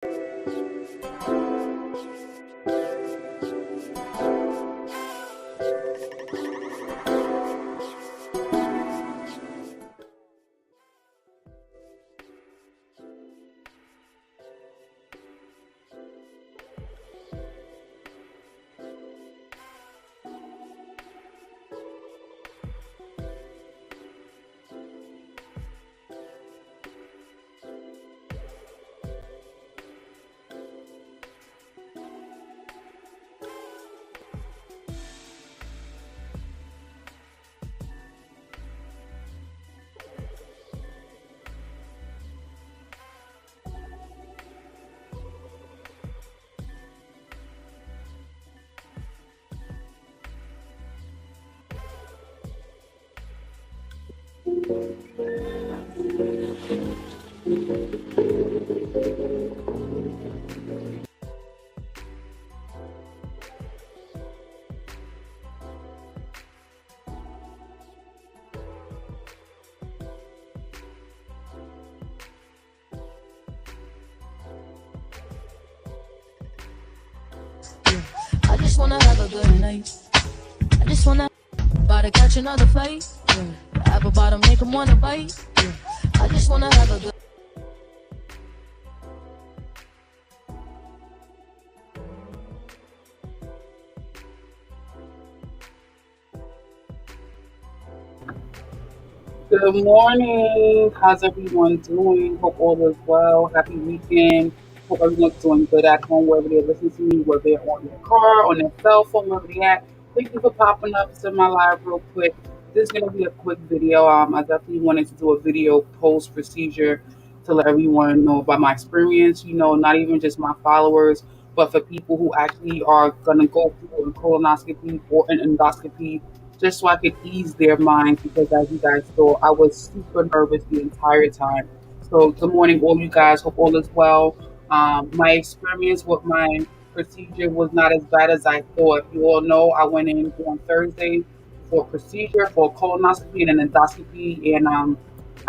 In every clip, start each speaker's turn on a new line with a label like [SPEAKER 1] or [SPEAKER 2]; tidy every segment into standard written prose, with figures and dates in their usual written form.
[SPEAKER 1] I just wanna have a good night. I just wanna about to catch another fight. Apple bottom make 'em wanna bite. I just wanna have a good.
[SPEAKER 2] Good morning. How's everyone doing? Hope all is well. Happy weekend. Hope everyone's doing good at home, wherever they're listening to me, whether they're on their car, on their cell phone, wherever they're at. Thank you for popping up to my live real quick. This is going to be a quick video. I definitely wanted to do a video post procedure to let everyone know about my experience, not even just my followers, but for people who actually are going to go through a colonoscopy or an endoscopy just so I could ease their minds because as you guys saw, I was super nervous the entire time. So good morning, all you guys. Hope all is well. My experience with my procedure was not as bad as I thought. You all know I went in on Thursday for a procedure for a colonoscopy and an endoscopy, and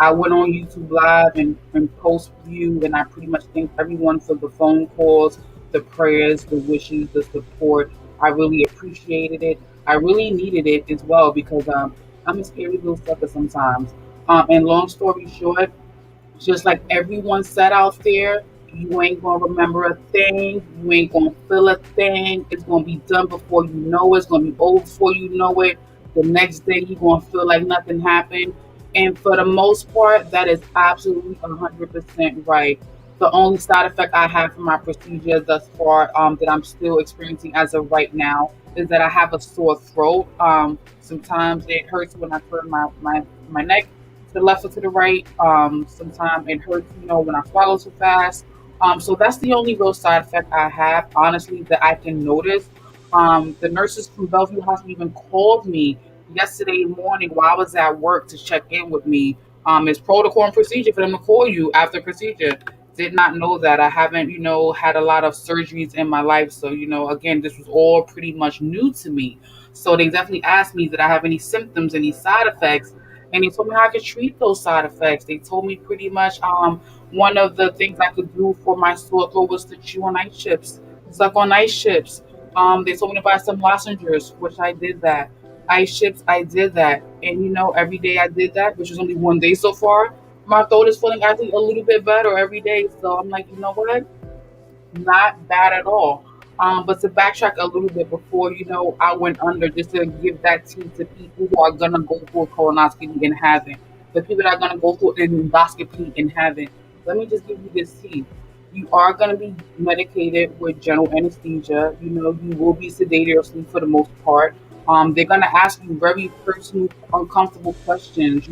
[SPEAKER 2] I went on YouTube Live and post view, and I pretty much thank everyone for the phone calls, the prayers, the wishes, the support. I really appreciated it. I really needed it as well because I'm a scary little sucker sometimes. And long story short, just like everyone said out there, you ain't gonna remember a thing. You ain't gonna feel a thing. It's gonna be done before you know it. It's gonna be over before you know it. The next day you're gonna feel like nothing happened. And for the most part, that is absolutely 100% right. The only side effect I have from my procedure thus far, that I'm still experiencing as of right now, is that I have a sore throat. Sometimes it hurts when I turn my neck to the left or to the right. Sometimes it hurts, when I swallow too fast. So that's the only real side effect I have, honestly, that I can notice. The nurses from Bellevue Hospital even called me yesterday morning while I was at work to check in with me. It's protocol and procedure for them to call you after procedure. Did not know that. I haven't, had a lot of surgeries in my life. So, again, this was all pretty much new to me. So they definitely asked me, did I have any symptoms, any side effects? And they told me how I could treat those side effects. They told me pretty much one of the things I could do for my sore throat was to chew on ice chips, suck on ice chips. They told me to buy some lozenges, which I did that. Ice chips, I did that. And every day I did that, which was only one day so far, my throat is feeling actually a little bit better every day. So I'm like, you know what? Not bad at all. But to backtrack a little bit before, I went under just to give that tea to people who are gonna go through a colonoscopy and haven't. The people that are gonna go through an endoscopy and haven't. Let me just give you this tea. You are gonna be medicated with general anesthesia. You will be sedated or asleep for the most part. They're gonna ask you very personal, uncomfortable questions,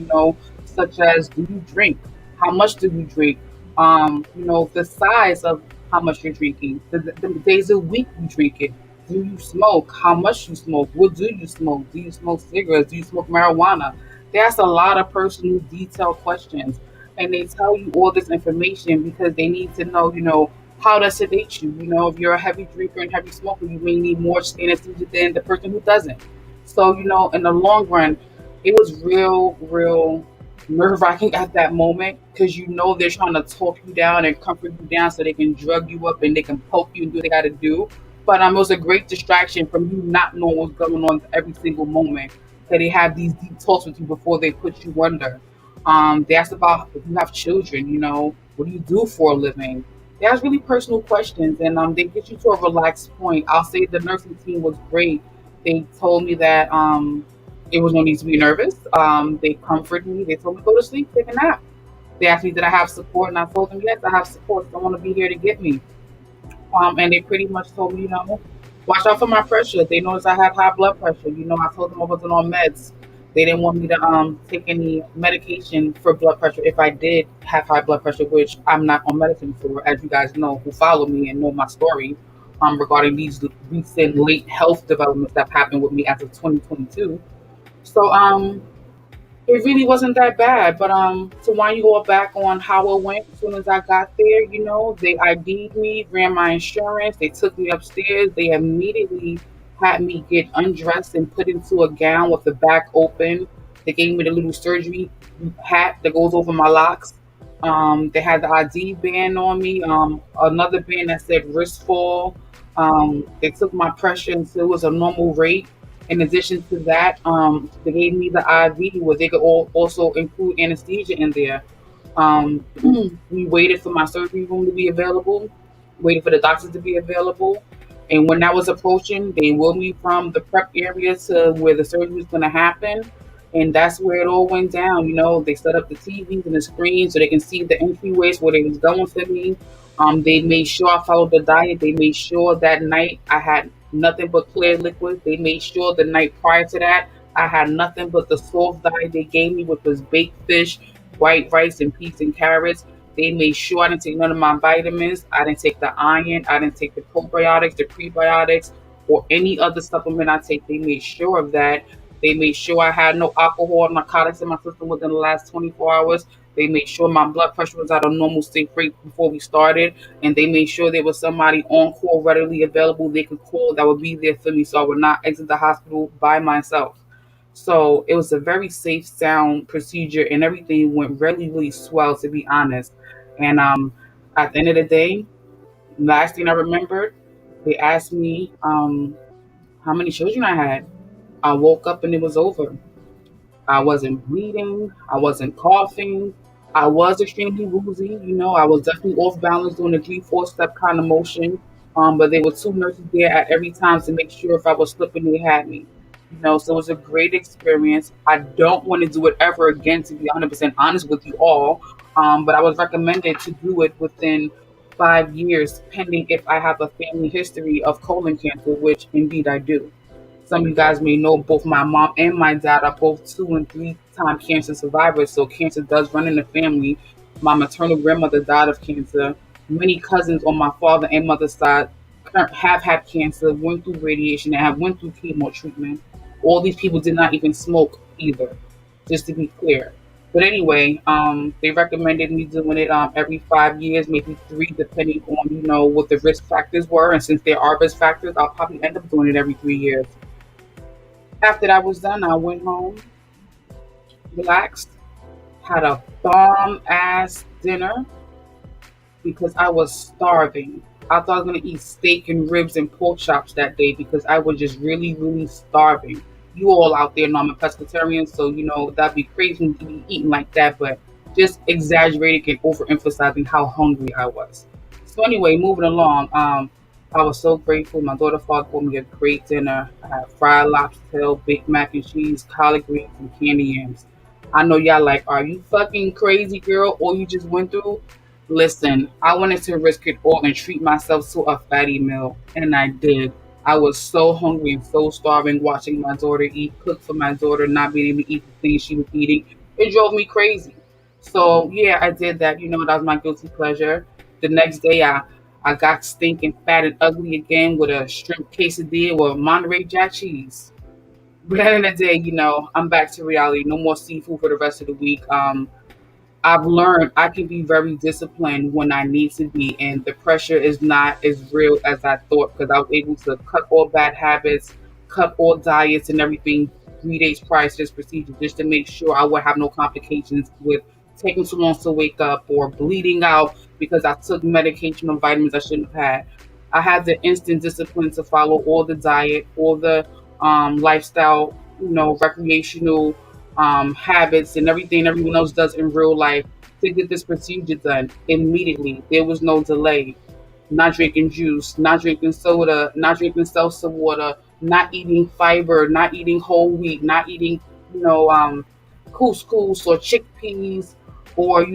[SPEAKER 2] such as do you drink? How much do you drink? The size of how much you're drinking, the days a week you drink it. Do you smoke? How much you smoke? What do you smoke? Do you smoke cigarettes? Do you smoke marijuana? They ask a lot of personal, detailed questions, and they tell you all this information because they need to know, how to sedate you. If you're a heavy drinker and heavy smoker, you may need more anesthesia than the person who doesn't. So, in the long run, it was real, real nerve wracking at that moment because you know they're trying to talk you down and comfort you down so they can drug you up and they can poke you and do what they got to do. But it was a great distraction from you not knowing what's going on every single moment. That they have these deep talks with you before they put you under. They asked about if you have children, what do you do for a living? They ask really personal questions and they get you to a relaxed point. I'll say the nursing team was great. They told me that it was no need to be nervous. They comforted me. They told me go to sleep, take a nap. They asked me did I have support, and I told them yes, I have support. Don't want to be here to get me. And they pretty much told me, watch out for my pressure. They noticed I had high blood pressure. I told them I wasn't on meds. They didn't want me to take any medication for blood pressure if I did have high blood pressure, which I'm not on medicine for, as you guys know, who follow me and know my story regarding these recent late health developments that happened with me as of 2022. So it really wasn't that bad. But to wind you all back on how it went, as soon as I got there, they ID'd me, ran my insurance, they took me upstairs, they immediately had me get undressed and put into a gown with the back open. They gave me the little surgery hat that goes over my locks. They had the ID band on me, another band that said wrist fall. They took my pressure until it was a normal rate. In addition to that, they gave me the IV where they could also include anesthesia in there. We waited for my surgery room to be available, waited for the doctors to be available. And when that was approaching, they wheeled me from the prep area to where the surgery was going to happen. And that's where it all went down. They set up the TVs and the screens so they can see the entryways where they was going for me. They made sure I followed the diet. They made sure that night I had nothing but clear liquids. They made sure the night prior to that I had nothing but the soft diet they gave me, which was baked fish, white rice, and peas and carrots. They made sure I didn't take none of my vitamins. I didn't take the iron. I didn't take the probiotics, the prebiotics, or any other supplement I take. They made sure of that. They made sure I had no alcohol or narcotics in my system within the last 24 hours. They made sure my blood pressure was at a normal safe rate before we started. And they made sure there was somebody on call readily available they could call that would be there for me so I would not exit the hospital by myself. So it was a very safe, sound procedure, and everything went really, really swell, to be honest. And at the end of the day, last thing I remembered, they asked me how many children I had. I woke up and it was over. I wasn't bleeding. I wasn't coughing. I was extremely woozy. I was definitely off balance doing the 3-4 step kind of motion. But there were two nurses there at every time to make sure if I was slipping, they had me. So it was a great experience. I don't want to do it ever again, to be 100% honest with you all. But I was recommended to do it within 5 years, pending if I have a family history of colon cancer, which indeed I do. Some of you guys may know both my mom and my dad are both 2 and 3 time cancer survivors, so cancer does run in the family. My maternal grandmother died of cancer. Many cousins on my father and mother's side have had cancer, went through radiation, and have went through chemo treatment. All these people did not even smoke either, just to be clear. But anyway, they recommended me doing it every 5 years, maybe three, depending on what the risk factors were. And since there are risk factors, I'll probably end up doing it every 3 years. After that was done, I went home, relaxed, had a bomb ass dinner because I was starving. I thought I was gonna eat steak and ribs and pork chops that day because I was just really, really starving. You all out there know I'm a pescatarian, so that'd be crazy to be eating like that, but just exaggerating and overemphasizing how hungry I was. So anyway, moving along, I was so grateful. My daughter father bought me a great dinner. I had fried lobster tail, baked mac and cheese, collard greens, and candy yams. I know y'all like, are you fucking crazy, girl? All you just went through? Listen, I wanted to risk it all and treat myself to a fatty meal, and I did. I was so hungry and so starving watching my daughter eat, cook for my daughter, not being able to eat the things she was eating. It drove me crazy. So yeah, I did that. That was my guilty pleasure. The next day, I got stinking fat and ugly again with a shrimp quesadilla with Monterey Jack cheese. But at the end of the day, I'm back to reality. No more seafood for the rest of the week. I've learned I can be very disciplined when I need to be, and the pressure is not as real as I thought because I was able to cut all bad habits, cut all diets and everything 3 days prior to this procedure just to make sure I would have no complications with taking too long to wake up or bleeding out because I took medication or vitamins I shouldn't have had. I had the instant discipline to follow all the diet, all the lifestyle, recreational habits and everything everyone else does in real life to get this procedure done immediately. There was no delay. Not drinking juice, not drinking soda, not drinking seltzer water, not eating fiber, not eating whole wheat, not eating, you know, um, couscous or chickpeas or,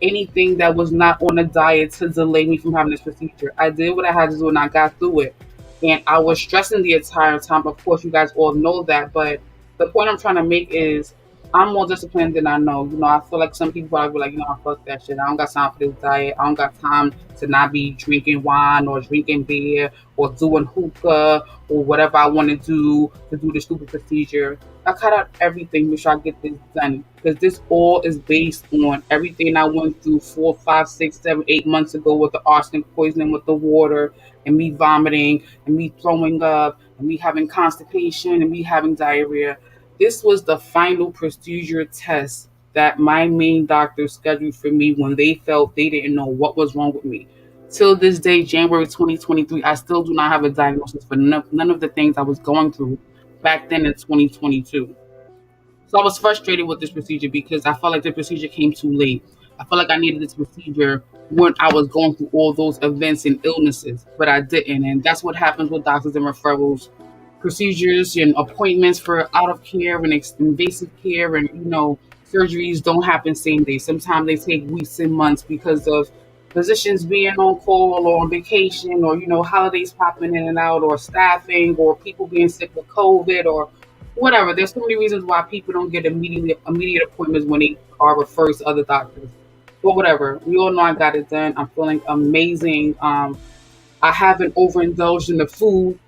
[SPEAKER 2] anything that was not on a diet to delay me from having this procedure. I did what I had to do and I got through it. And I was stressing the entire time. Of course, you guys all know that. But the point I'm trying to make is I'm more disciplined than I know. I feel like some people probably be like, fuck that shit. I don't got time for this diet. I don't got time to not be drinking wine or drinking beer or doing hookah or whatever I want to do the stupid procedure. I cut out everything, make sure I get this done. Because this all is based on everything I went through 4, 5, 6, 7, 8 months ago with the arsenic poisoning with the water and me vomiting and me throwing up and me having constipation and me having diarrhea. This was the final procedure test that my main doctor scheduled for me when they felt they didn't know what was wrong with me. Till this day, January 2023, I still do not have a diagnosis for none of the things I was going through back then in 2022. So I was frustrated with this procedure because I felt like the procedure came too late. I felt like I needed this procedure when I was going through all those events and illnesses, but I didn't. And that's what happens with doctors and referrals, procedures and appointments for out of care and invasive care and surgeries don't happen same day. Sometimes they take weeks and months because of physicians being on call or on vacation or holidays popping in and out or staffing or people being sick with COVID or whatever. There's so many reasons why people don't get immediate appointments when they are referred to other doctors. But whatever, we all know I got it done. I'm feeling amazing. I haven't overindulged in the food.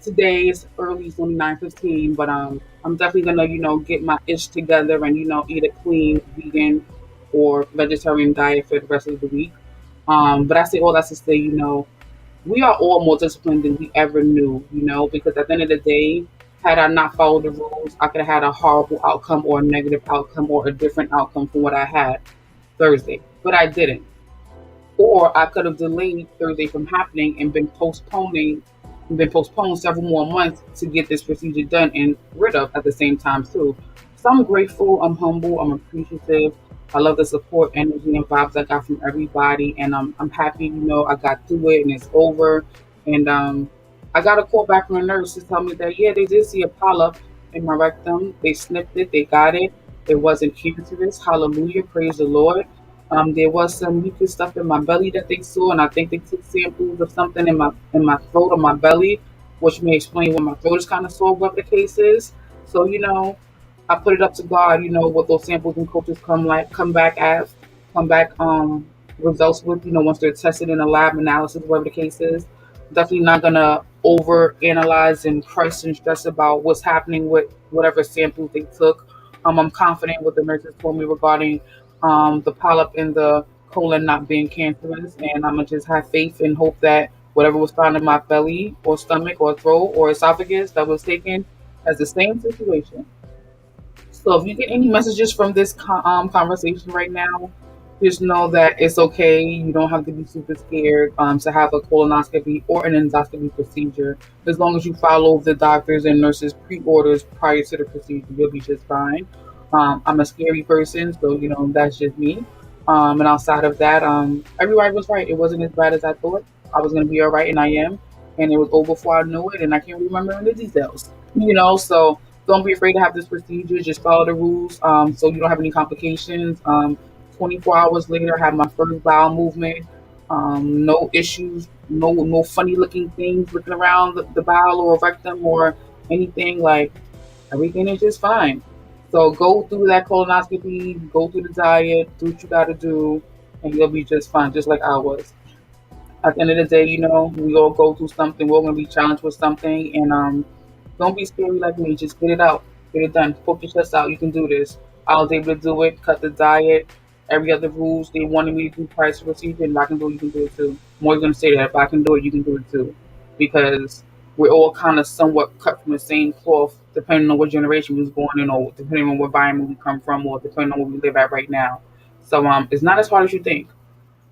[SPEAKER 2] Today it's early, it's only 9:15, but I'm definitely gonna get my ish together and eat a clean vegan or vegetarian diet for the rest of the week. But I say all that to say, we are all more disciplined than we ever knew, because at the end of the day, had I not followed the rules, I could have had a horrible outcome or a negative outcome or a different outcome from what I had Thursday. But I didn't. Or I could have delayed Thursday from happening and been postponed several more months to get this procedure done and rid of at the same time too. So I'm grateful, I'm humble, I'm appreciative. I love the support, energy, and vibes I got from everybody, and I'm happy. I got through it and it's over. And I got a call back from a nurse to tell me that yeah, they did see a polyp in my rectum. They snipped it, they got it. It wasn't cancerous. Hallelujah, praise the Lord. There was some mucus stuff in my belly that they saw, and I think they took samples of something in my throat or my belly, which may explain why my throat is kind of sore, whatever the case is. So I put it up to God. What those samples and cultures come back results with. Once they're tested in a lab analysis, whatever the case is. Definitely not gonna over analyze and press and stress about what's happening with whatever samples they took. I'm confident what the nurses told me regarding the polyp in the colon not being cancerous, and I'm gonna just have faith and hope that whatever was found in my belly or stomach or throat or esophagus that was taken has the same situation. So if you get any messages from this conversation right now, just know that it's okay. You don't have to be super scared to have a colonoscopy or an endoscopy procedure. As long as you follow the doctors and nurses' pre-orders prior to the procedure, you'll be just fine. I'm a scary person, so that's just me. And outside of that, everybody was right. It wasn't as bad as I thought. I was gonna be all right, and I am. And it was over before I knew it, and I can't remember the details. So don't be afraid to have this procedure. Just follow the rules, so you don't have any complications. 24 hours later, I had my first bowel movement. No issues, no funny looking things looking around the bowel or rectum or anything. Like everything is just fine. So go through that colonoscopy, go through the diet, do what you got to do, and you'll be just fine, just like I was. At the end of the day, we all go through something. We're gonna be challenged with something, and don't be scary like me. Just get it out, get it done. Poke your chest out. You can do this. I was able to do it. Cut the diet, every other rules they wanted me to do prior to procedure, and if I can do it, you can do it too. More gonna say that if I can do it, you can do it too, because we're all kind of somewhat cut from the same cloth depending on what generation we was born in, or depending on what environment we come from, or depending on where we live at right now. So it's not as hard as you think.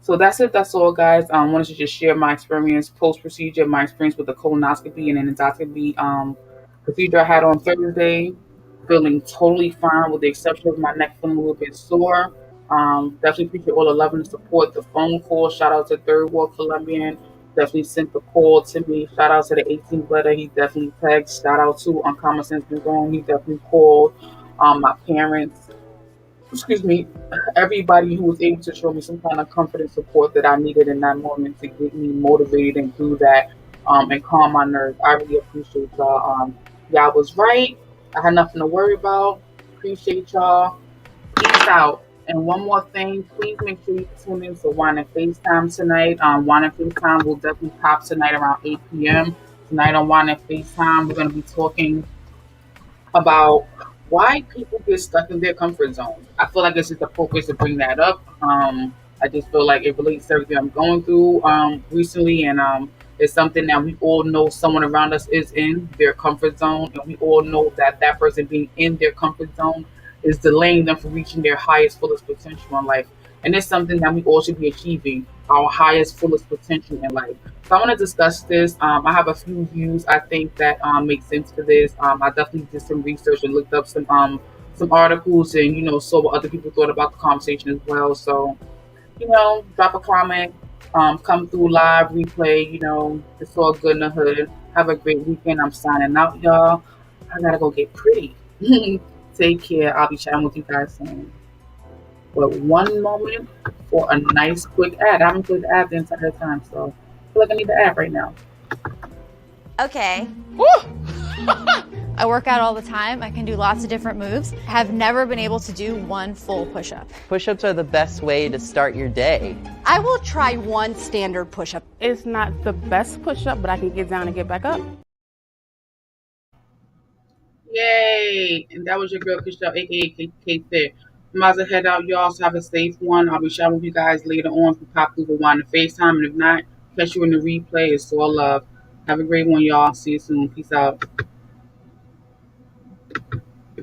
[SPEAKER 2] So that's it. That's all, guys. I wanted to just share my experience post procedure, my experience with the colonoscopy and an endoscopy procedure I had on Thursday. Feeling totally fine, with the exception of my neck feeling a little bit sore. Definitely appreciate all the love and the support. The phone call. Shout out to Third World Colombian. Definitely sent the call to me. Shout out to the 18th letter. He definitely texted. Shout out to Uncommon Sense Zone. He definitely called. My parents, excuse me, everybody who was able to show me some kind of comfort and support that I needed in that moment to get me motivated and do that, and calm my nerves. I really appreciate y'all. Y'all was right. I had nothing to worry about. Appreciate y'all. Peace out. And one more thing, please make sure you tune in to Wine and FaceTime tonight. Wine and FaceTime will definitely pop tonight around 8 p.m. Tonight on Wine and FaceTime, we're going to be talking about why people get stuck in their comfort zone. I feel like it's just appropriate to bring that up. I just feel like it relates to everything I'm going through recently, and it's something that we all know someone around us is in their comfort zone, and we all know that that person being in their comfort zone is delaying them from reaching their highest, fullest potential in life. And it's something that we all should be achieving our highest, fullest potential in life. So I want to discuss this. I have a few views I think that make sense for this. I definitely did some research and looked up some articles, and saw what other people thought about the conversation as well. So drop a comment, come through live replay. It's all good in the hood. Have a great weekend. I'm signing out, y'all. I gotta go get pretty. Take care. I'll be chatting with you guys soon. But one moment for a nice quick ad. I haven't played the ad the entire time, so I feel like I need the ad right now.
[SPEAKER 3] Okay. I work out all the time. I can do lots of different moves. Have never been able to do one full push-up.
[SPEAKER 4] Push-ups are the best way to start your day.
[SPEAKER 3] I will try one standard push-up.
[SPEAKER 5] It's not the best push-up, but I can get down and get back up.
[SPEAKER 2] Yay! And that was your girl, Michelle, aka K Fit. I'm about to head out, y'all. So have a safe one. I'll be shouting with you guys later on if we pop through the one to FaceTime. And if not, catch you in the replay. It's all love. Have a great one, y'all. See you soon. Peace out.